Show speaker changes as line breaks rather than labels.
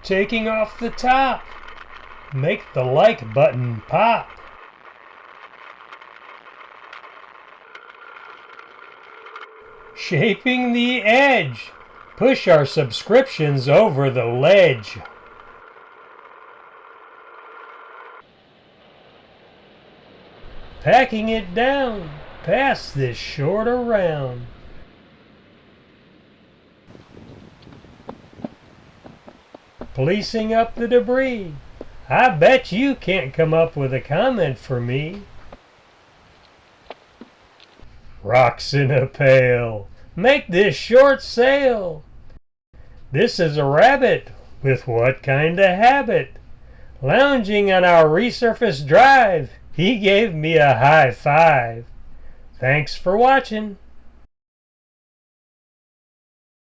taking off the top. Make the like button pop. Shaping the edge. Push our subscriptions over the ledge. Packing it down. Pass this short around. Policing up the debris. I bet you can't come up with a comment for me. Rocks in a pail. Make this short sale. This is a rabbit with what kind of habit? Lounging on our resurfaced drive, he gave me a high five. Thanks for watching.